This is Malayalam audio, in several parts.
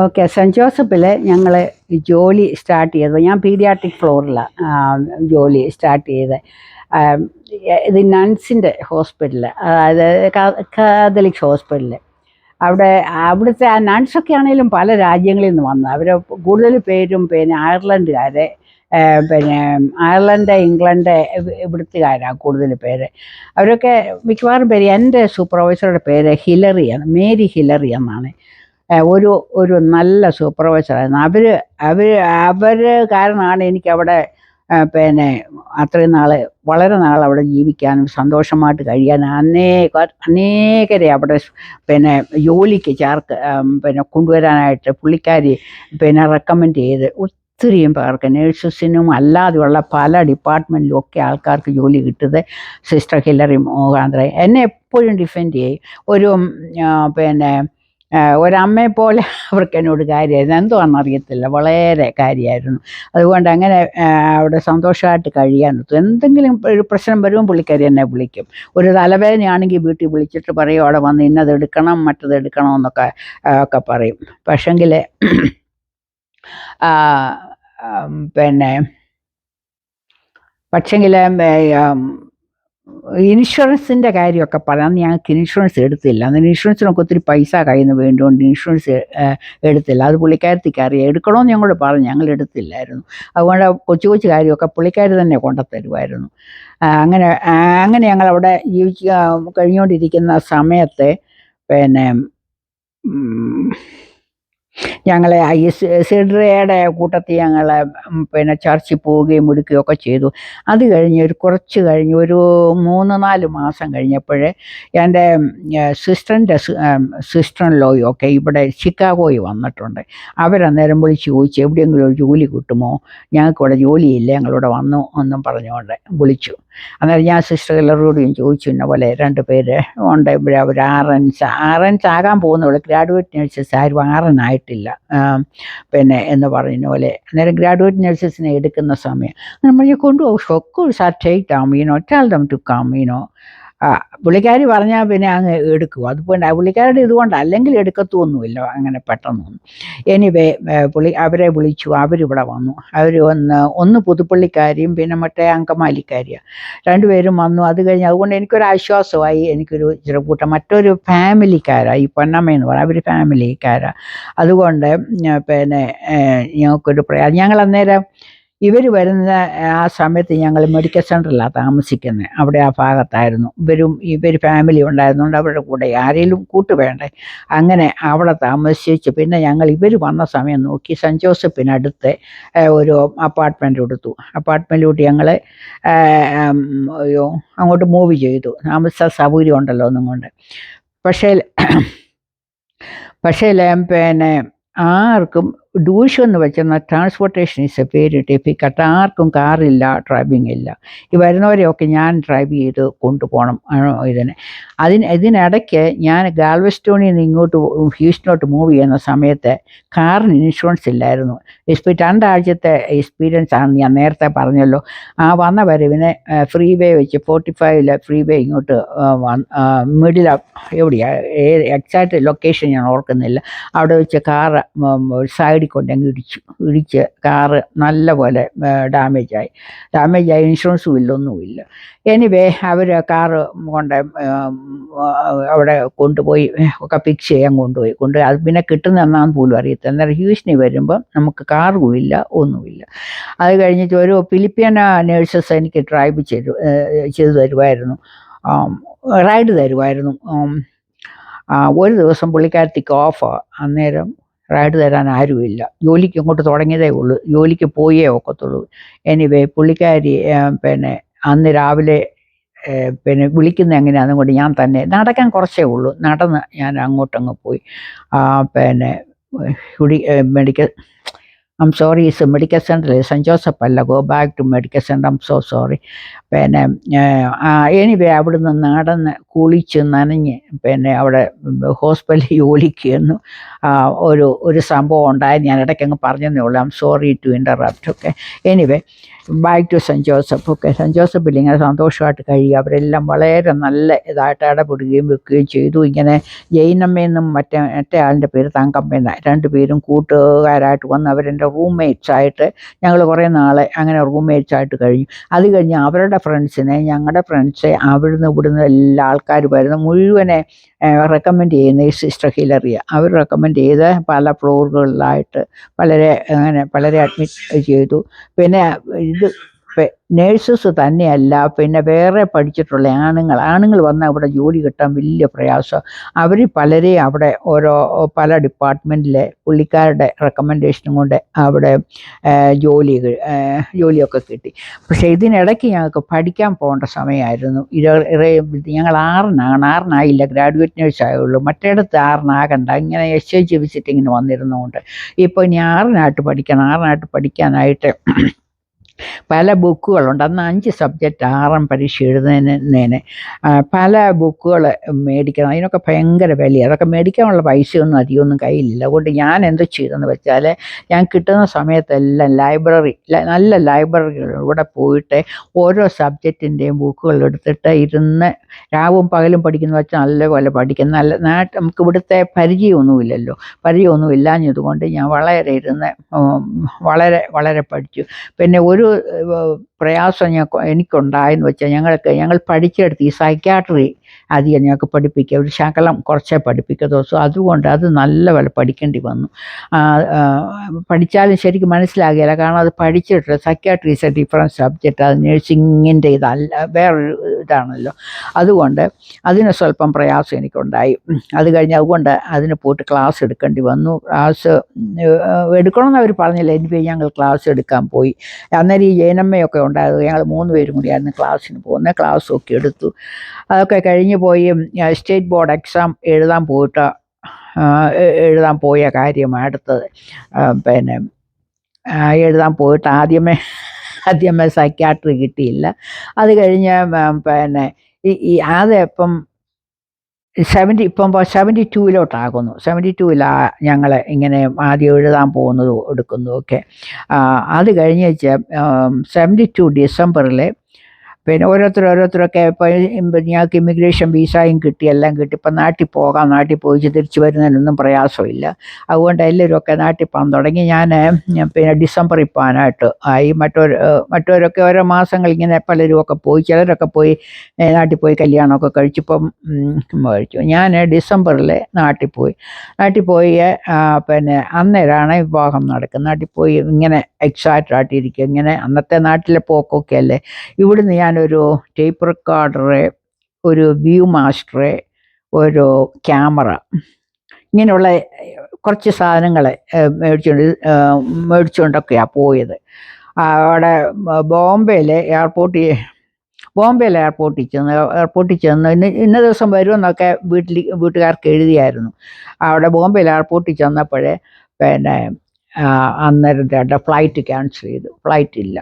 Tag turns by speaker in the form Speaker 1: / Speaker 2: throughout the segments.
Speaker 1: ഓക്കെ. സെൻറ്റ് ജോസഫിൽ ഞങ്ങൾ ജോലി സ്റ്റാർട്ട് ചെയ്തത്, ഞാൻ പീഡിയാട്രിക് ഫ്ലോറിലാണ് ജോലി സ്റ്റാർട്ട് ചെയ്തത്. ഇത് നൺസിൻ്റെ ഹോസ്പിറ്റൽ, അതായത് കാതലിക് ഹോസ്പിറ്റൽ. അവിടുത്തെ ആ നൺസൊക്കെ ആണെങ്കിലും പല രാജ്യങ്ങളിൽ നിന്ന് വന്നു. അവർ കൂടുതൽ പേരും പിന്നെ അയർലൻഡുകാരെ, പിന്നെ അയർലൻഡ്, ഇംഗ്ലണ്ട്, ഇവിടുത്തുകാരാണ് കൂടുതൽ പേര്. അവരൊക്കെ മിക്കവാറും പേര്, എൻ്റെ സൂപ്പർവൈസറുടെ പേര് ഹിലറിയാണ്, മേരി ഹിലറി എന്നാണ്. ഒരു ഒരു നല്ല സൂപ്പർവൈസറായിരുന്നു. അവർ കാരണമാണ് എനിക്കവിടെ പിന്നെ അത്രയും നാൾ, വളരെ നാൾ അവിടെ ജീവിക്കാനും സന്തോഷമായിട്ട് കഴിയാനും അനേകരെ അവിടെ പിന്നെ ജോലിക്ക് പിന്നെ കൊണ്ടുവരാനായിട്ട് പുള്ളിക്കാരി പിന്നെ റെക്കമെൻഡ് ചെയ്ത് ഒത്തിരിയും പേർക്ക്, നേഴ്സസിനും അല്ലാതെയുള്ള പല ഡിപ്പാർട്ട്മെൻറ്റിലും ഒക്കെ ആൾക്കാർക്ക് ജോലി കിട്ടുന്നത് സിസ്റ്റർ ഹില്ലറി മുഖാന്തരം. എന്നെ എപ്പോഴും ഡിഫെൻഡ് ചെയ്യും. ഒരു പിന്നെ ഒരമ്മയെപ്പോലെ അവർക്ക് എന്നോട് കാര്യമായിരുന്നു. എന്തുവാണെന്നറിയത്തില്ല, വളരെ കാര്യമായിരുന്നു. അതുകൊണ്ട് അങ്ങനെ അവിടെ സന്തോഷമായിട്ട് കഴിയാൻ പറ്റും. എന്തെങ്കിലും ഒരു പ്രശ്നം വരുമ്പോൾ പുള്ളിക്കാരി എന്നെ വിളിക്കും. ഒരു തലവേദനയാണെങ്കിൽ വീട്ടിൽ വിളിച്ചിട്ട് പറയും, അവിടെ വന്ന് ഇന്നത് എടുക്കണം, മറ്റത് എടുക്കണം എന്നൊക്കെ ഒക്കെ പറയും. പക്ഷെങ്കിൽ പിന്നെ പക്ഷെങ്കിൽ ഇൻഷുറൻസിൻ്റെ കാര്യമൊക്കെ പറയാം. ഞങ്ങൾക്ക് ഇൻഷുറൻസ് എടുത്തില്ല. അന്നേരം ഇൻഷുറൻസിനൊക്കെ ഒത്തിരി പൈസ കയ്യിൽ നിന്ന് വേണ്ടുകൊണ്ട് ഇൻഷുറൻസ് എടുത്തില്ല. അത് പുള്ളിക്കാരത്തിക്ക് അറിയാം. എടുക്കണമെന്ന് ഞങ്ങളോട് പറഞ്ഞു, ഞങ്ങൾ എടുത്തില്ലായിരുന്നു. അതുകൊണ്ട് കൊച്ചു കൊച്ചു കാര്യമൊക്കെ പുള്ളിക്കാർ തന്നെ കൊണ്ടുത്തരുമായിരുന്നു. അങ്ങനെ അങ്ങനെ ഞങ്ങളവിടെ കഴിഞ്ഞുകൊണ്ടിരിക്കുന്ന സമയത്ത് പിന്നെ ഞങ്ങളെ സിഡ്രയുടെ കൂട്ടത്തിൽ ഞങ്ങൾ പിന്നെ ചർച്ചിൽ പോവുകയും എടുക്കുകയൊക്കെ ചെയ്തു. അത് കഴിഞ്ഞ് കുറച്ച് കഴിഞ്ഞ് ഒരു 3-4 മാസം കഴിഞ്ഞപ്പോൾ എൻ്റെ സിസ്റ്റർ ഇൻ ലോയും ഒക്കെ ഇവിടെ ചിക്കാഗോയിൽ വന്നിട്ടുണ്ട്. അവരന്നേരം വിളിച്ച് ചോദിച്ചു, എവിടെയെങ്കിലും ഒരു ജോലി കിട്ടുമോ, ഞങ്ങൾക്കിവിടെ ജോലിയില്ല, ഞങ്ങളിവിടെ വന്നു എന്നും പറഞ്ഞുകൊണ്ട് വിളിച്ചു. അന്നേരം ഞാൻ സിസ്റ്റർ എല്ലാവരോടും ചോദിച്ചു, ഇന്ന പോലെ 2 പേര് ഉണ്ട് ഇവിടെ, അവർ RNs ആകാൻ പോകുന്നവൾ, ഗ്രാജുവേറ്റ് നേഴ്സസ് ആരും RN ആയിട്ടില്ല പിന്നെ എന്ന് പറഞ്ഞ പോലെ. അന്നേരം ഗ്രാജുവേറ്റ് നേഴ്സസിനെ എടുക്കുന്ന സമയം നമ്മൾ കൊണ്ടുപോകും, course are take down, tell them to come. പുള്ളിക്കാരി പറഞ്ഞാൽ പിന്നെ അങ്ങ് എടുക്കും. അതുകൊണ്ട് പുള്ളിക്കാരുടെ ഇതുകൊണ്ട് അല്ലെങ്കിൽ എടുക്കത്തൊന്നുമില്ല അങ്ങനെ പെട്ടെന്നൊന്നും. എനിവേ അവരെ വിളിച്ചു, അവരിവിടെ വന്നു. അവർ ഒന്ന് പുതുപ്പള്ളിക്കാരിയും പിന്നെ മറ്റേ അങ്കമാലിക്കാരിയാണ്, 2 പേരും വന്നു. അത് കഴിഞ്ഞ് അതുകൊണ്ട് എനിക്കൊരു ആശ്വാസമായി, എനിക്കൊരു ചെറുകൂട്ടം മറ്റൊരു ഫാമിലിക്കാരാണ്, ഈ പൊന്നമ്മയെന്ന് പറയാം, അവർ ഫാമിലിക്കാരാണ്. അതുകൊണ്ട് പിന്നെ ഞങ്ങൾക്കൊരു ഞങ്ങൾ അന്നേരം ഇവർ വരുന്ന ആ സമയത്ത് ഞങ്ങൾ മെഡിക്കൽ സെൻ്ററിലാണ് താമസിക്കുന്നത്. അവിടെ ആ ഭാഗത്തായിരുന്നു. ഇവർ ഫാമിലി ഉണ്ടായിരുന്നുകൊണ്ട് അവരുടെ കൂടെ ആരെങ്കിലും കൂട്ട് വേണ്ടേ. അങ്ങനെ അവിടെ താമസിച്ച് പിന്നെ ഞങ്ങൾ ഇവർ വന്ന സമയം നോക്കി സെൻറ്റ് ജോസഫിനടുത്ത് ഒരു അപ്പാർട്ട്മെൻറ്റ് എടുത്തു. അപ്പാർട്ട്മെൻറ്റിലോട്ട് ഞങ്ങൾ അങ്ങോട്ട് മൂവ് ചെയ്തു. താമസ സൗകര്യം ഉണ്ടല്ലോ ഒന്നും കൊണ്ട്. പക്ഷേ പിന്നെ ആർക്കും ഡൂഷൻ എന്ന് വെച്ചെന്നാൽ transportation is a very difficult. ആർക്കും കാറില്ല, ഡ്രൈവിംഗ് ഇല്ല. ഈ വരുന്നവരെയൊക്കെ ഞാൻ ഡ്രൈവ് ചെയ്ത് കൊണ്ടുപോകണം ഇതിനിടയ്ക്ക് ഞാൻ ഗാൽവെസ്റ്റോണിൽ നിന്ന് ഇങ്ങോട്ട് ഹ്യൂസ്റ്റണിലോട്ട് മൂവ് ചെയ്യുന്ന സമയത്ത് കാറിന് ഇൻഷുറൻസ് ഇല്ലായിരുന്നു. 2 ആഴ്ചത്തെ എക്സ്പീരിയൻസ് ആണ് ഞാൻ നേരത്തെ പറഞ്ഞല്ലോ. വന്ന വരവിനെ ഫ്രീ വേ വെച്ച് 45 ഫ്രീ വേ ഇങ്ങോട്ട് മിഡിൽ എവിടെയാണ് എക്സാക്റ്റ് ലൊക്കേഷൻ ഞാൻ ഓർക്കുന്നില്ല. അവിടെ വെച്ച് കാറ് സൈഡിൽ കൊണ്ടങ്ങ് ഇടിച്ച് കാറ് നല്ല പോലെ ഡാമേജായി. ഇൻഷുറൻസും ഇല്ല, ഒന്നുമില്ല. എനിവേ അവർ കാറ് കൊണ്ട് അവിടെ കൊണ്ടുപോയി ഒക്കെ ഫിക്സ് ചെയ്യാൻ കൊണ്ടുപോയി അത് പിന്നെ കിട്ടുന്നതെന്നാന്ന് പോലും അറിയത്തില്ല. അന്നേരം ഹ്യൂസ്റ്റണിൽ വരുമ്പം നമുക്ക് കാറും ഇല്ല, ഒന്നുമില്ല. അത് കഴിഞ്ഞിട്ട് ഒരു ഫിലിപ്പിയൻ നേഴ്സസ് എനിക്ക് ഡ്രൈവ് ചെയ്തു തരുമായിരുന്നു, റൈഡ് തരുമായിരുന്നു. ഒരു ദിവസം പുള്ളിക്കാരത്തിക്ക് ഓഫാണ്, അന്നേരം റൈഡ് തരാൻ ആരുമില്ല. ജോലിക്ക് ഇങ്ങോട്ട് തുടങ്ങിയതേ ഉള്ളൂ, ജോലിക്ക് പോയേ ഒക്കത്തുള്ളൂ. എനിവേ പുള്ളിക്കാരി പിന്നെ അന്ന് രാവിലെ പിന്നെ വിളിക്കുന്നത് എങ്ങനെയാണെന്നും കൊണ്ട് ഞാൻ തന്നെ നടക്കാൻ കുറച്ചേ ഉള്ളൂ, നടന്ന് ഞാൻ അങ്ങോട്ടങ്ങ് പോയി. പിന്നെ മെഡിക്കൽ സോറി, മെഡിക്കൽ സെൻ്ററിൽ സെൻറ്റ് ജോസഫ് അല്ല, go back to medical centre, sorry. പിന്നെ എനിവേ അവിടുന്ന് നടന്ന് കുളിച്ച് നനഞ്ഞ് പിന്നെ അവിടെ ഹോസ്പിറ്റലിൽ ജോലിക്ക് ചെന്നു. ഒരു സംഭവം ഉണ്ടായത് ഞാൻ ഇടയ്ക്കങ്ങ് പറഞ്ഞതേ ഉള്ളൂ. Sorry to interrupt. Okay, anyway back to saint Joseph. Okay, saint ജോസഫിൽ ഇങ്ങനെ സന്തോഷമായിട്ട് കഴിയുക. അവരെല്ലാം വളരെ നല്ല ഇതായിട്ട് ഇടപെടുകയും വെക്കുകയും ചെയ്തു. ഇങ്ങനെ ജൈനമ്മയെന്നും മറ്റേ ആളിൻ്റെ പേര് തങ്കമ്മയെന്ന, രണ്ടുപേരും കൂട്ടുകാരായിട്ട് വന്ന് അവരെൻ്റെ റൂംമേറ്റ്സായിട്ട് ഞങ്ങൾ കുറേ നാളെ അങ്ങനെ റൂംമേറ്റ്സായിട്ട് കഴിഞ്ഞു. അത് കഴിഞ്ഞ് അവരുടെ ഫ്രണ്ട്സിനെ, ഞങ്ങളുടെ ഫ്രണ്ട്സെ, അവിടുന്ന് ഇവിടുന്ന് എല്ലാ ആൾക്കാർ വരുന്ന മുഴുവനെ റെക്കമെൻഡ് ചെയ്യുന്ന ഈ സിസ്റ്റർ ഹിലറിയ. അവർ റെക്കമെൻഡ് ചെയ്ത് പല ഫ്ലോറുകളിലായിട്ട് പലരെ അഡ്മിറ്റ് ചെയ്തു. പിന്നെ ഇത് നേഴ്സസ് തന്നെയല്ല, പിന്നെ വേറെ പഠിച്ചിട്ടുള്ള ആണുങ്ങൾ വന്ന് അവിടെ ജോലി കിട്ടാൻ വലിയ പ്രയാസം. അവർ പലരെയും അവിടെ പല ഡിപ്പാർട്ട്മെൻറ്റിലെ പുള്ളിക്കാരുടെ റെക്കമെൻഡേഷനും കൊണ്ട് അവിടെ ജോലിയൊക്കെ കിട്ടി. പക്ഷേ ഇതിനിടയ്ക്ക് ഞങ്ങൾക്ക് പഠിക്കാൻ പോകേണ്ട സമയമായിരുന്നു. ഞങ്ങൾ ആറിനായില്ല, ഗ്രാജുവേറ്റ് നേഴ്സ് ആയുള്ളൂ. മറ്റേടത്ത് ആറിനാകണ്ട, ഇങ്ങനെ എക്സ്ചേഞ്ച് വിസിറ്റിങ്ങിന് വന്നിരുന്നതുകൊണ്ട് ഇപ്പോൾ ഇനി ആറിനായിട്ട് പഠിക്കാനായിട്ട് പല ബുക്കുകളുണ്ട്. അന്ന് 5 സബ്ജക്റ്റ് ആറാം പരീക്ഷ എഴുതുന്നതിന് പല ബുക്കുകൾ മേടിക്കണം. അതിനൊക്കെ ഭയങ്കര വിലയാണ്. അതൊക്കെ മേടിക്കാനുള്ള പൈസയൊന്നും അധികമൊന്നും കയ്യിലില്ല. അതുകൊണ്ട് ഞാൻ എന്ത് ചെയ്തെന്ന് വെച്ചാൽ, ഞാൻ കിട്ടുന്ന സമയത്തെല്ലാം നല്ല ലൈബ്രറികളിലൂടെ പോയിട്ട് ഓരോ സബ്ജക്റ്റിൻ്റെയും ബുക്കുകൾ എടുത്തിട്ട് ഇരുന്ന് രാവും പകലും പഠിക്കുന്ന വെച്ചാൽ നല്ലപോലെ പഠിക്കും. നമുക്ക് ഇവിടുത്തെ പരിചയമൊന്നും ഇല്ലാഞ്ഞതുകൊണ്ട് ഞാൻ വളരെ ഇരുന്ന് വളരെ പഠിച്ചു. പിന്നെ ഒരു പ്രയാസം എനിക്കുണ്ടായെന്ന് വെച്ചാൽ, ഞങ്ങൾ പഠിച്ചെടുത്ത് ഈ സൈക്യാട്രി അധികം ഞങ്ങൾക്ക് പഠിപ്പിക്കുക, ഒരു ശകലം കുറച്ചേ പഠിപ്പിക്കത്തുള്ളൂ. അതുകൊണ്ട് അത് നല്ലപോലെ പഠിക്കേണ്ടി വന്നു. പഠിച്ചാലും ശരിക്കും മനസ്സിലാകില്ല, കാരണം അത് പഠിച്ചിട്ട് psychiatry is A different subject. അത് നേഴ്സിങ്ങിൻ്റെ ഇതല്ല, വേറൊരു ഇതാണല്ലോ. അതുകൊണ്ട് അതിന് സ്വല്പം പ്രയാസം എനിക്കുണ്ടായി. അത് കഴിഞ്ഞ് അതുകൊണ്ട് അതിന് പോയിട്ട് ക്ലാസ് എടുക്കേണ്ടി വന്നു. ക്ലാസ് എടുക്കണമെന്ന് അവർ പറഞ്ഞില്ല, എനിക്ക് ഞങ്ങൾ ക്ലാസ് എടുക്കാൻ പോയി. അന്നേരം ഈ ജൈനമ്മയൊക്കെ ഉണ്ടായത്. ഞങ്ങൾ 3 പേരും കൂടിയായിരുന്നു ക്ലാസ്സിന് പോകുന്നത്. ക്ലാസ്സൊക്കെ എടുത്തു. അതൊക്കെ കഴിഞ്ഞ് പോയി സ്റ്റേറ്റ് ബോർഡ് എക്സാം എഴുതാൻ പോയ കാര്യമാണ് അടുത്തത്. പിന്നെ എഴുതാൻ പോയിട്ട് ആദ്യമേ സൈക്യാട്രി കിട്ടിയില്ല. അത് കഴിഞ്ഞ് പിന്നെ ഇപ്പം 72-ലോട്ടാകുന്നു. 72-ലാണ് ഞങ്ങൾ ഇങ്ങനെ ആദ്യം എഴുതാൻ പോകുന്നതും എടുക്കുന്നതും ഒക്കെ. അത് കഴിഞ്ഞ് 72 ഡിസംബറിൽ പിന്നെ ഓരോരുത്തരൊക്കെ ഇപ്പോൾ ഞങ്ങൾക്ക് ഇമിഗ്രേഷൻ വിസയും കിട്ടി, എല്ലാം കിട്ടി. ഇപ്പം നാട്ടിൽ പോയി തിരിച്ചു വരുന്നതിനൊന്നും പ്രയാസമില്ല. അതുകൊണ്ട് എല്ലാവരുമൊക്കെ നാട്ടിൽ പോകാൻ തുടങ്ങി. ഞാൻ പിന്നെ ഡിസംബറിൽ പോകാനായിട്ട് ആയി. മറ്റവരൊക്കെ ഓരോ മാസങ്ങൾ ഇങ്ങനെ പലരുമൊക്കെ പോയി, ചിലരൊക്കെ പോയി നാട്ടിൽ പോയി കല്യാണമൊക്കെ കഴിച്ചിപ്പം കഴിച്ചു. ഞാൻ ഡിസംബറിൽ നാട്ടിൽ പോയി. പിന്നെ അന്നേരമാണ് വിവാഹം നടക്കുന്നത്. നാട്ടിൽ പോയി ഇങ്ങനെ എക്സൈറ്റഡ് ആയിട്ടിരിക്കുക. ഇങ്ങനെ അന്നത്തെ നാട്ടിലെ പോക്കൊക്കെ അല്ലേ. ഇവിടുന്ന് ഞാനൊരു ടേപ്പ് റെക്കോർഡറ്, ഒരു വ്യൂ മാസ്റ്റർ, ഒരു ക്യാമറ, ഇങ്ങനെയുള്ള കുറച്ച് സാധനങ്ങൾ മേടിച്ചുകൊണ്ടൊക്കെയാണ് പോയത്. അവിടെ ബോംബെയിൽ എയർപോർട്ടിൽ ചെന്ന് ഇന്ന ദിവസം വരുമെന്നൊക്കെ വീട്ടുകാർക്ക് എഴുതിയായിരുന്നു. അവിടെ ബോംബെയിൽ എയർപോർട്ടിൽ ചെന്നപ്പോഴേ പിന്നെ അന്നേരം ഫ്ലൈറ്റ് ക്യാൻസൽ ചെയ്തു. ഫ്ലൈറ്റ് ഇല്ല.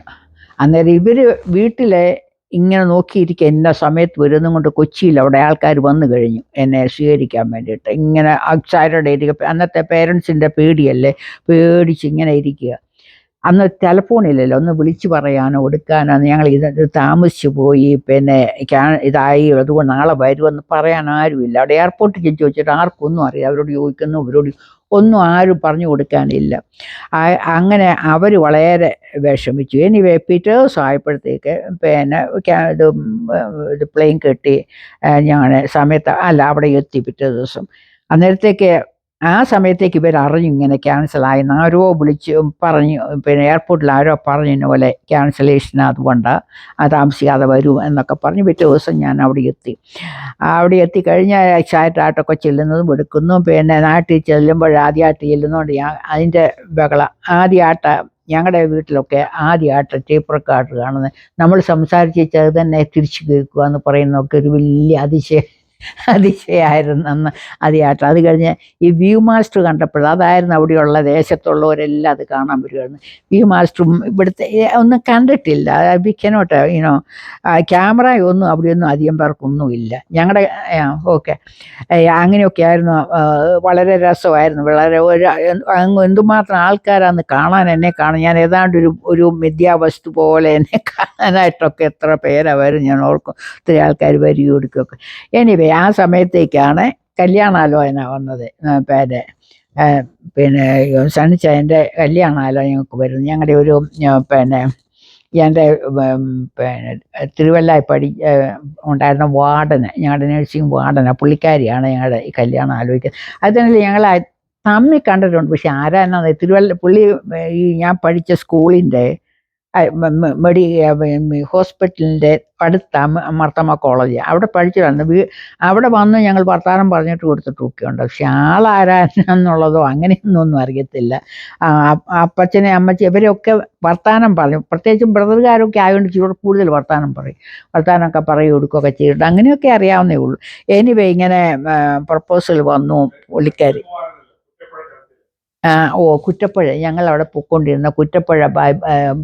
Speaker 1: അന്നേരം ഇവർ വീട്ടിലെ ഇങ്ങനെ നോക്കിയിരിക്കുക, ഇന്ന സമയത്ത് വരുന്നതും കൊണ്ട് കൊച്ചിയിൽ അവിടെ ആൾക്കാർ വന്നു കഴിഞ്ഞു എന്നെ സ്വീകരിക്കാൻ വേണ്ടിയിട്ട്. ഇങ്ങനെ എക്സൈറ്റഡ് ഇരിക്കുക. അന്നത്തെ പേരൻസിൻ്റെ പേടിച്ച് ഇങ്ങനെ ഇരിക്കുക. അന്ന് ടെലഫോണില്ലല്ലോ, ഒന്ന് വിളിച്ച് പറയാനോ എടുക്കാനോ. ഞങ്ങൾ ഇത് താമസിച്ചു പോയി, പിന്നെ ഇതായി, അതുകൊണ്ട് നാളെ വരുമെന്ന് പറയാൻ ആരുമില്ല. അവിടെ എയർപോർട്ടിൽ ചോദിച്ചിട്ട് ആർക്കൊന്നും അറിയാം. അവരോട് ചോദിക്കുന്നു, ഇവരോട് ഒന്നും ആരും പറഞ്ഞു കൊടുക്കാനില്ല. അങ്ങനെ അവർ വളരെ വിഷമിച്ചു. എനിവേ പിറ്റേ ദിവസം ആയപ്പോഴത്തേക്ക് പിന്നെ ഇത് പ്ലെയിൻ കെട്ടി ഞാൻ അവിടെ എത്തി പിറ്റേ ദിവസം. അന്നേരത്തേക്ക് ആ സമയത്തേക്ക് ഇവരറിഞ്ഞു ഇങ്ങനെ ക്യാൻസലായി. ആരോ വിളിച്ച് പറഞ്ഞു, പിന്നെ എയർപോർട്ടിൽ ആരോ പറഞ്ഞു ഇന്നപോലെ ക്യാൻസലേഷൻ, അതുകൊണ്ടാണ് താമസിക്കാതെ വരൂ എന്നൊക്കെ പറഞ്ഞ് പിറ്റേ ദിവസം ഞാൻ അവിടെ എത്തിക്കഴിഞ്ഞ എക്സൈറ്റായിട്ടൊക്കെ ചെല്ലുന്നതും എടുക്കുന്നു. പിന്നെ നാട്ടിൽ ചെല്ലുമ്പോൾ ആദ്യമായിട്ട് ചെല്ലുന്നതുകൊണ്ട് അതിൻ്റെ ആദ്യമായിട്ട് ഞങ്ങളുടെ വീട്ടിലൊക്കെ ആദ്യമായിട്ട് ടേപ്പ് റെക്കോർഡർ കാണുന്നത്. നമ്മൾ സംസാരിച്ചത് തന്നെ തിരിച്ചു കേൾക്കുക എന്ന് പറയുന്നതൊക്കെ ഒരു വലിയ അതിശയം അതിശയായിരുന്നു അന്ന് അതിയായിട്ട്. അത് കഴിഞ്ഞ് ഈ വ്യൂ മാസ്റ്റർ കണ്ടപ്പോൾ അതായിരുന്നു അവിടെയുള്ള ദേശത്തുള്ളവരെല്ലാം അത് കാണാൻ വരുമായിരുന്നു. വ്യൂ മാസ്റ്ററും ഇവിടുത്തെ ഒന്നും കണ്ടിട്ടില്ല. വി കനോട്ട് യുനോ ക്യാമറയൊന്നും അവിടെയൊന്നും അധികം പേർക്കൊന്നുമില്ല. ഞങ്ങളുടെ ഓക്കെ അങ്ങനെയൊക്കെ ആയിരുന്നു. വളരെ രസമായിരുന്നു. വളരെ അങ്ങ് എന്തുമാത്രം ആൾക്കാരാന്ന് കാണാൻ എന്നെ കാണാൻ. ഞാൻ ഏതാണ്ട് ഒരു മിഥ്യാവസ്തു പോലെ എന്നെ കാണാനായിട്ടൊക്കെ എത്ര പേരാ വരും ഞാൻ ഓർക്കും. ഒത്തിരി ആൾക്കാർ വരികയും എടുക്കുകയൊക്കെ. എനിവേ ആ സമയത്തേക്കാണ് കല്യാണാലോചന വന്നത്. പിന്നെ സണ്ണിച്ചായൻ്റെ കല്യാണാലോചന ഞങ്ങൾക്ക് വരുന്നു. ഞങ്ങളുടെ ഒരു പിന്നെ എൻ്റെ പിന്നെ തിരുവല്ലായി ഉണ്ടായിരുന്ന വാർഡന്, ഞങ്ങളുടെ നഴ്സിംഗ് വാർഡന പുള്ളിക്കാരിയാണ് ഞങ്ങളുടെ ഈ കല്യാണം ആലോചിക്കുന്നത്. അത് തന്നെ ഞങ്ങൾ തമ്മിൽ കണ്ടിട്ടുണ്ട്. പക്ഷെ ആരാണെന്നത് പുള്ളി ഈ ഞാൻ പഠിച്ച സ്കൂളിൻ്റെ ഹോസ്പിറ്റലിൻ്റെ അടുത്ത മർത്തമ്മ കോളേജ് അവിടെ പഠിച്ചതാണ്. അവിടെ വന്ന് ഞങ്ങൾ വർത്താനം പറഞ്ഞിട്ട് കൊടുത്തിട്ടൊക്കെ ഉണ്ട്. പക്ഷെ ആളാരാന്നുള്ളതോ അങ്ങനെയൊന്നും അറിയത്തില്ല. അപ്പച്ചനെ അമ്മച്ചി ഇവരൊക്കെ വർത്താനം പറയും. പ്രത്യേകിച്ചും ബ്രദറുകാരൊക്കെ ആയതുകൊണ്ട് ചൂട് കൂടുതൽ വർത്താനമൊക്കെ പറയും കൊടുക്കുകയൊക്കെ ചെയ്തിട്ട് അങ്ങനെയൊക്കെ അറിയാവുന്നേ ഉള്ളൂ. എനിവേ ഇങ്ങനെ പ്രപ്പോസൽ വന്നു. പുള്ളിക്കാരി കുറ്റപ്പുഴ ഞങ്ങളവിടെ പൊയ്ക്കൊണ്ടിരുന്ന കുറ്റപ്പുഴ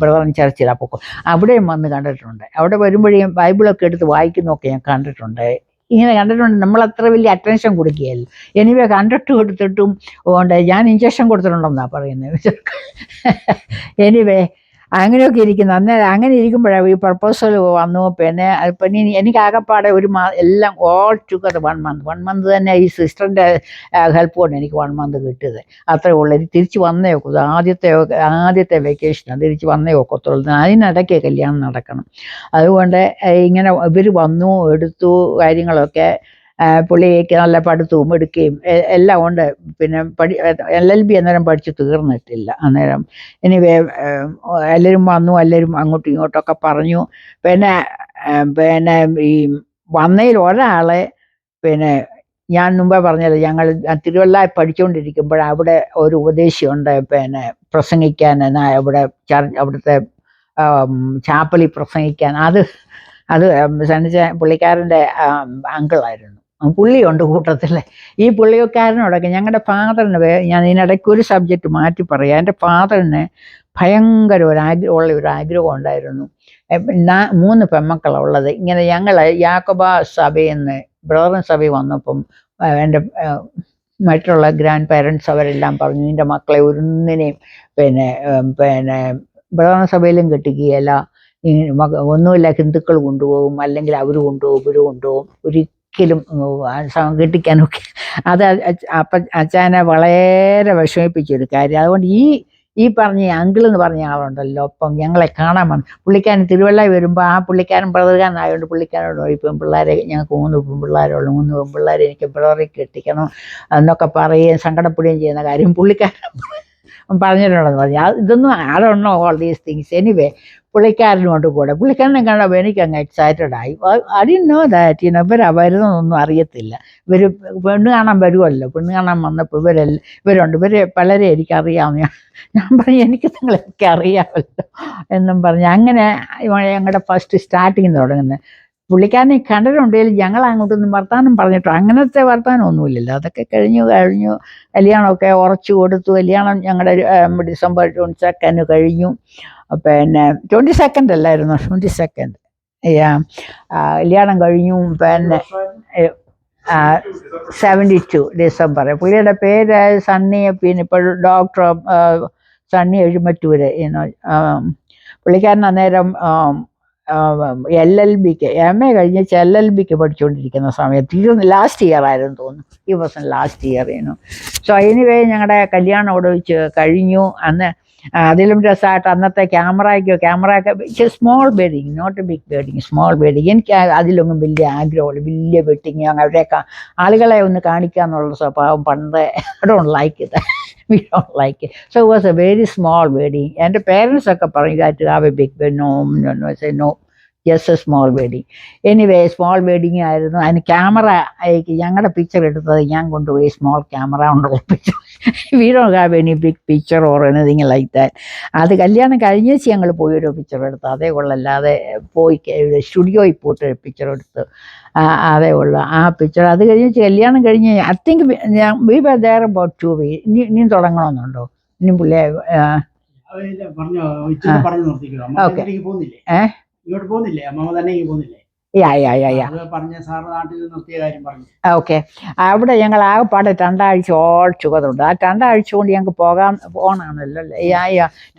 Speaker 1: ബ്രദറൻ ചർച്ചിലാണ് പൊക്കോ. അവിടെയും വന്ന് കണ്ടിട്ടുണ്ട്. അവിടെ വരുമ്പോഴേയും ബൈബിളൊക്കെ എടുത്ത് വായിക്കുന്നതൊക്കെ ഞാൻ കണ്ടിട്ടുണ്ട്. ഇങ്ങനെ കണ്ടിട്ടുണ്ട്. നമ്മളത്ര വലിയ അറ്റൻഷൻ കൊടുക്കുകയല്ലോ. എനിവേ കണ്ടിട്ട് കൊടുത്തിട്ടും ഉണ്ട്. ഞാൻ ഇഞ്ചക്ഷൻ കൊടുത്തിട്ടുണ്ടെന്നാണ് പറയുന്നത്. എനിവേ അങ്ങനെയൊക്കെ ഇരിക്കുന്നു. അന്നേരം അങ്ങനെ ഇരിക്കുമ്പോഴാണ് ഈ പ്രപ്പോസൽ വന്നു. പിന്നെ എനിക്ക് ആകെപ്പാടെ എല്ലാം ഓൾ ടുഗദർ 1 മന്ത് തന്നെ ഈ സിസ്റ്ററിൻ്റെ ഹെൽപ്പ് കൊണ്ട് എനിക്ക് 1 മന്ത് കിട്ടിയത്. അത്രേ ഉള്ളൂ. എനിക്ക് തിരിച്ച് വന്നേ ഒക്കൂ. ആദ്യത്തെ വെക്കേഷനാണ്. തിരിച്ച് വന്നേ ഒക്കത്തുള്ളൂ. അതിനിടയ്ക്ക് കല്യാണം നടക്കണം. അതുകൊണ്ട് ഇങ്ങനെ ഇവർ വന്നു എടുത്തു കാര്യങ്ങളൊക്കെ. പുള്ളിക്ക് നല്ല പഠിത്തവും എടുക്കുകയും എല്ലാം ഉണ്ട്. പിന്നെ LLB അന്നേരം പഠിച്ച് തീർന്നിട്ടില്ല. അന്നേരം എനിവേ എല്ലാവരും വന്നു. എല്ലാവരും അങ്ങോട്ടും ഇങ്ങോട്ടൊക്കെ പറഞ്ഞു. പിന്നെ ഈ വന്നതിൽ ഒരാളെ പിന്നെ ഞാൻ മുമ്പേ പറഞ്ഞത് ഞങ്ങൾ തിരുവല്ല പഠിച്ചുകൊണ്ടിരിക്കുമ്പോൾ അവിടെ ഒരു ഉപദേശിയുണ്ട് പിന്നെ പ്രസംഗിക്കാൻ അവിടെ അവിടുത്തെ ചാപ്പലിൽ പ്രസംഗിക്കാൻ. അത് പുള്ളിക്കാരൻ്റെ അങ്കിളായിരുന്നു. പുള്ളിയുണ്ട് കൂട്ടത്തിൽ. ഈ പുള്ളിക്കാരനോടൊക്കെ ഞങ്ങളുടെ ഫാദറിന് ഞാൻ ഇതിനിടയ്ക്ക് ഒരു സബ്ജക്റ്റ് മാറ്റി പറയാം. എൻ്റെ ഫാദറിന് ഭയങ്കര ഒരു ആഗ്രഹം ഉണ്ടായിരുന്നു. 3 പെൺമക്കളാണ് ഉള്ളത്. ഇങ്ങനെ ഞങ്ങൾ യാക്കോബ സഭയിൽ നിന്ന് ബ്രദറൻ സഭയിൽ വന്നപ്പം എൻ്റെ മറ്റുള്ള ഗ്രാൻഡ് പേരൻസ് അവരെല്ലാം പറഞ്ഞു, നിൻ്റെ മക്കളെ ഒന്നിനെയും പിന്നെ ബ്രദറൻ സഭയിലും കെട്ടിക്കുകയല്ല. ഒന്നുമില്ല, ഹിന്ദുക്കൾ കൊണ്ടുപോകും, അല്ലെങ്കിൽ അവർ കൊണ്ടുപോകും, ഇവർ കൊണ്ടുപോകും, ഒരിക്കലും കെട്ടിക്കാനൊക്കെ. അത് അച്ഛനെ വളരെ വിഷമിപ്പിച്ചൊരു കാര്യം. അതുകൊണ്ട് ഈ പറഞ്ഞ അങ്കിളെന്ന് പറഞ്ഞ ആളുണ്ടല്ലോ, അപ്പം ഞങ്ങളെ കാണാൻ വന്നു. പുള്ളിക്കാരൻ തിരുവല്ല വരുമ്പോൾ ആ പുള്ളിക്കാരൻ ബ്രദറുകാരനായതുകൊണ്ട് പുള്ളിക്കാരോട് ഇപ്പം പിള്ളേരെ ഞങ്ങൾക്ക് 3 പെൺപിള്ളേരുള്ളൂ, 3 പെൺപിള്ളേരെ എനിക്ക് ബ്രദറെ കെട്ടിക്കണം എന്നൊക്കെ പറയുകയും സങ്കടപ്പെടുകയും ചെയ്യുന്ന കാര്യം പുള്ളിക്കാരൻ പറഞ്ഞിട്ടുണ്ടെന്ന് പറഞ്ഞു. ഇതൊന്നും ആടൊന്നോ ഓൾ ദീസ് തിങ്സ്. എനിവേ പുള്ളിക്കാരനുകൊണ്ട് കൂടെ പുള്ളിക്കാരനെ കണ്ടപ്പോൾ എനിക്ക് അങ്ങ് എക്സൈറ്റഡ് ആയി. ഐ ഡിഡ്ന്റ് നോ ദാറ്റ് ഇവരാ വരുന്നതൊന്നും അറിയത്തില്ല. ഇവർ പെണ്ണ് കാണാൻ വരുമല്ലോ. പെണ്ണ് കാണാൻ വന്നപ്പോൾ ഇവരുണ്ട്. പലരെ എനിക്കറിയാവുന്ന. ഞാൻ പറഞ്ഞു എനിക്ക് നിങ്ങളെയൊക്കെ അറിയാമല്ലോ എന്നും പറഞ്ഞു. അങ്ങനെ ഞങ്ങളുടെ ഫസ്റ്റ് സ്റ്റാർട്ടിങ് തുടങ്ങുന്നത്. പുള്ളിക്കാരനെ കണ്ടിട്ടുണ്ടെങ്കിൽ ഞങ്ങൾ അങ്ങോട്ടൊന്നും വർത്താനം പറഞ്ഞിട്ടോ അങ്ങനത്തെ വർത്താനം ഒന്നുമില്ലല്ലോ. അതൊക്കെ കഴിഞ്ഞു കല്യാണമൊക്കെ ഉറച്ചു കൊടുത്തു. കല്യാണം ഞങ്ങളുടെ ഡിസംബർ 22 കഴിഞ്ഞു. പിന്നെ 22 അല്ലായിരുന്നു, 22 കല്യാണം കഴിഞ്ഞു. പിന്നെ 72 ഡിസംബർ. പുള്ളിയുടെ പേര് സണ്ണി. പിന്നെ ഇപ്പോൾ ഡോക്ടർ സണ്ണി എഴുമറ്റൂര്. പുള്ളിക്കാരൻ അന്നേരം LLBക്ക് MA കഴിഞ്ഞ് LLBക്ക് പഠിച്ചുകൊണ്ടിരിക്കുന്ന സമയത്ത് ലാസ്റ്റ് ഇയർ ആയിരുന്നു തോന്നുന്നു. ഈ വർഷം ലാസ്റ്റ് ഇയർ ചെയ്യുന്നു. സോ എനിവേ ഞങ്ങളുടെ കല്യാണം അവിടെ വെച്ച് കഴിഞ്ഞു. അന്ന് അതിലും രസമായിട്ട് അന്നത്തെ ക്യാമറയൊക്കെ small wedding, not big wedding, small wedding. എനിക്ക് അതിലൊന്നും വലിയ ആഗ്രഹമുള്ളൂ. വലിയ വെഡിങ് അവരെയൊക്കെ ആളുകളെ ഒന്ന് കാണിക്കുക എന്നുള്ള സ്വഭാവം പണ്ട് I don't like it. We don't like it. So it was a very small wedding. എൻ്റെ പേരൻസ് ഒക്കെ പറഞ്ഞു that to have a big wedding. No, I said no. Just a small wedding. Anyway small wedding ആയിരുന്നു. അതിന് ക്യാമറ ഞങ്ങളുടെ പിക്ചർ എടുത്തത് ഞാൻ കൊണ്ടുപോയി സ്മോൾ ക്യാമറ കൊണ്ടുള്ള picture. We don't have any big picture or anything like that. അത് കല്യാണം കഴിഞ്ഞേച്ച് ഞങ്ങൾ പോയി ഒരു പിക്ചർ എടുത്തു, അതേ ഉള്ളല്ലാതെ പോയി സ്റ്റുഡിയോയിൽ പോയിട്ട് പിക്ചർ എടുത്ത് അതേ ഉള്ളു ആ പിക്ചർ. അത് കഴിഞ്ഞ് കല്യാണം കഴിഞ്ഞ് I think we were there about 2 weeks. ഇനിയും തുടങ്ങണമെന്നുണ്ടോ? ഇനിയും പുള്ളിയെ ഓക്കെ
Speaker 2: ഇങ്ങോട്ട് പോകുന്നില്ലേ? അമ്മ തന്നെ പോകുന്നില്ലേ?
Speaker 1: ഓക്കെ. അവിടെ ഞങ്ങൾ ആകെപ്പാടെ 2 ആഴ്ച ഓൾ ടുഗദറുണ്ട്. ആ 2 ആഴ്ച കൊണ്ട് ഞങ്ങൾക്ക് പോകണമല്ലോ അല്ലേ?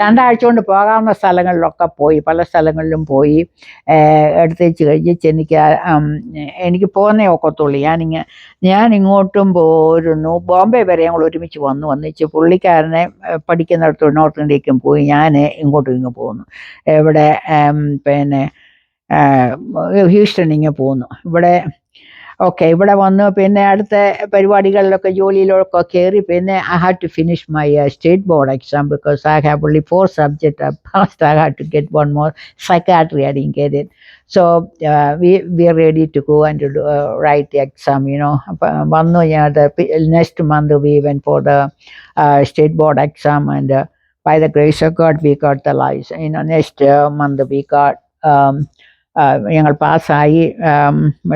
Speaker 1: 2 ആഴ്ച കൊണ്ട് പോകാവുന്ന സ്ഥലങ്ങളിലൊക്കെ പോയി, പല സ്ഥലങ്ങളിലും പോയി എടുത്തേച്ച് കഴിഞ്ഞ് എനിക്ക് പോന്നേ ഒക്കത്തുള്ളൂ. ഞാൻ ഇങ്ങോട്ടും പോരുന്നു, ബോംബെ വരെ ഞങ്ങൾ ഒരുമിച്ച് വന്നിച്ച് പുള്ളിക്കാരനെ പഠിക്കുന്നിടത്ത് നോർത്ത് ഇന്ത്യക്കും പോയി, ഞാൻ ഇങ്ങോട്ടും ഇങ്ങ് പോകുന്നു. ഇവിടെ പിന്നെ ഹ്യൂസ്റ്റൺ ഇങ്ങനെ പോകുന്നു. ഇവിടെ വന്നു. പിന്നെ അടുത്ത പരിപാടികളിലൊക്കെ ജോലിയിലൊക്കെ കയറി. പിന്നെ I had to finish my state board exam because I have only 4 subjects. I had to get one more. Psychiatry I didn't get it. So we are ready to go and to write the exam, വന്നു. Next month we went for the state board exam, and by the grace of God we got the license. Next month we got ഞങ്ങൾ പാസ്സായി,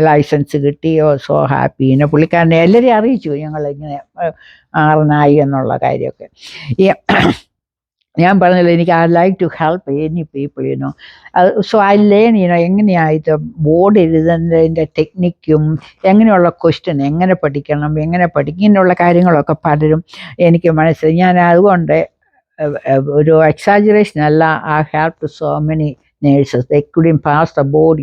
Speaker 1: ലൈസൻസ് കിട്ടി. So happy. പുള്ളിക്കാരനെ എല്ലാവരെയും അറിയിച്ചു ഞങ്ങളിങ്ങനെ ആറിനായി എന്നുള്ള കാര്യമൊക്കെ. ഞാൻ പറഞ്ഞല്ലോ, എനിക്ക് I like to help any people. So I learn എങ്ങനെയായിട്ട് ബോർഡ് എഴുതുന്നതിൻ്റെ ടെക്നിക്കും, എങ്ങനെയുള്ള ക്വസ്റ്റ്യൻ എങ്ങനെ പഠിക്കണം, ഇങ്ങനെയുള്ള കാര്യങ്ങളൊക്കെ പലരും എനിക്ക് മനസ്സിലായി. ഞാൻ അതുകൊണ്ട് ഒരു എക്സാജറേഷൻ അല്ല, I have to so many nurses. They couldn't pass the board,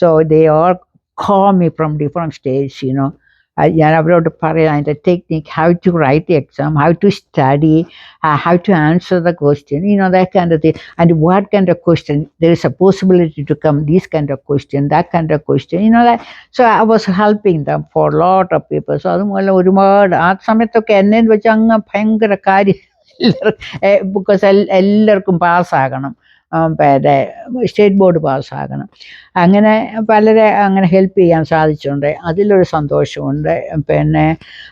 Speaker 1: so they all call me from different states. ഞാൻ അവരോട് പറയാം അതിൻ്റെ technique, how to write the exam, how to study, how to answer the question, that kind of thing, and what kind of question there is a possibility to come, this kind of question, that kind of question, that. So I was helping them for a lot of people. So അതുപോലെ ഒരുപാട് ആ സമയത്തൊക്കെ എന്നെ വെച്ച് അങ്ങ് ഭയങ്കര കാര്യം, ബിക്കോസ് എല്ലാവർക്കും പാസ്സാകണം, പിന്നെ സ്റ്റേറ്റ് ബോർഡ് പാസ്സാകണം. അങ്ങനെ പലരെ അങ്ങനെ ഹെൽപ്പ് ചെയ്യാൻ സാധിച്ചിട്ടുണ്ട്, അതിലൊരു സന്തോഷമുണ്ട്. പിന്നെ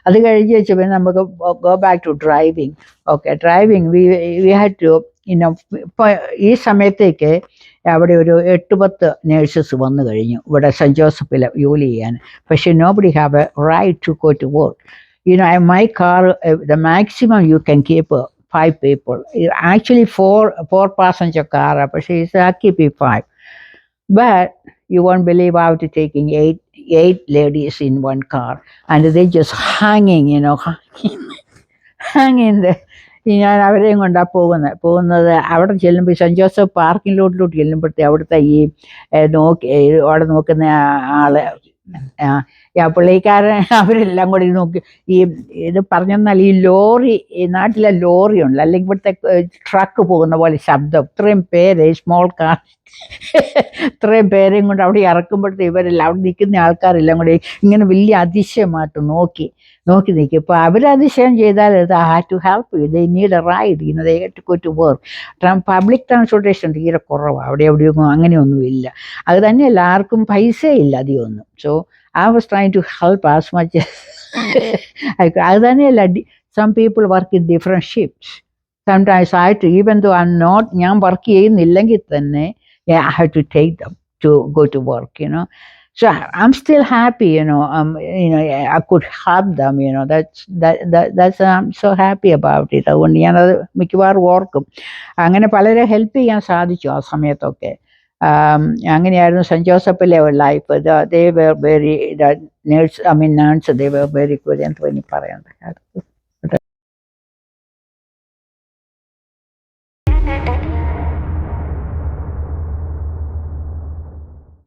Speaker 1: അത് കഴിഞ്ഞ് വെച്ച് പിന്നെ നമുക്ക് go back to driving. Okay, driving we had to ഇപ്പോൾ ഈ സമയത്തേക്ക് അവിടെ ഒരു 8-10 നേഴ്സസ് വന്നു കഴിഞ്ഞു ഇവിടെ സെൻറ്റ് ജോസഫിൽ ജോലി ചെയ്യാൻ. പക്ഷേ nobody have a right to go to work. My car, the maximum you can keep 5 people. Actually 4 passenger car, but she's keep 5. But you won't believe I was taking 8 ladies in one car, and they just hanging, hanging there. ഞാൻ അവരെയും കൊണ്ടാണ് പോകുന്നത്. അവിടെ ചെല്ലുമ്പോൾ സെൻറ്റ് ജോസഫ് പാർക്കിംഗ് ലോട്ടിലോട്ട് ചെല്ലുമ്പോഴത്തേ അവിടുത്തെ ഈ അവിടെ നോക്കുന്ന ആള്, പുള്ളിക്കാരൻ അവരെല്ലാം കൂടി നോക്കി. ഇത് പറഞ്ഞെന്നാൽ ഈ ലോറി, ഈ നാട്ടിലെ ലോറി ഉണ്ട്, അല്ലെങ്കിൽ ഇവിടുത്തെ ട്രക്ക് പോകുന്ന പോലെ ശബ്ദം, ഇത്രയും പേര് സ്മോൾ കാർ ഇത്രയും പേരെയും കൊണ്ട് അവിടെ ഇറക്കുമ്പോഴത്തെ ഇവരെല്ലാം അവിടെ നിൽക്കുന്ന ആൾക്കാരെല്ലാം കൂടി ഇങ്ങനെ വലിയ അതിശയമായിട്ട് നോക്കി നിൽക്കും. ഇപ്പോൾ അവരതിശയം ചെയ്താൽ I have to help you, they need a ride, they have to go to work. Public transportation തീരെ കുറവാണ് അവിടെ, എവിടെയൊന്നും അങ്ങനെയൊന്നുമില്ല. അത് തന്നെയല്ല, ആർക്കും പൈസയില്ല അധികമൊന്നും. So I was trying to help as much as I could. അത് തന്നെയല്ല, some people work in different shifts. Sometimes I had to, even though ഞാൻ വർക്ക് ചെയ്യുന്നില്ലെങ്കിൽ തന്നെ I had to take them to go to work, So I'm still happy, I could help them, that's I'm so happy about it. അതുകൊണ്ട് ഞാനത് മിക്കവാറും ഓർക്കും. അങ്ങനെ പലരെ ഹെൽപ്പ് ചെയ്യാൻ സാധിച്ചു ആ സമയത്തൊക്കെ. അങ്ങനെയായിരുന്നു സെൻറ്റ് ജോസഫിലെ life. They were very nurse, they were very good എന്ന് ഇനി പറയണ്ട.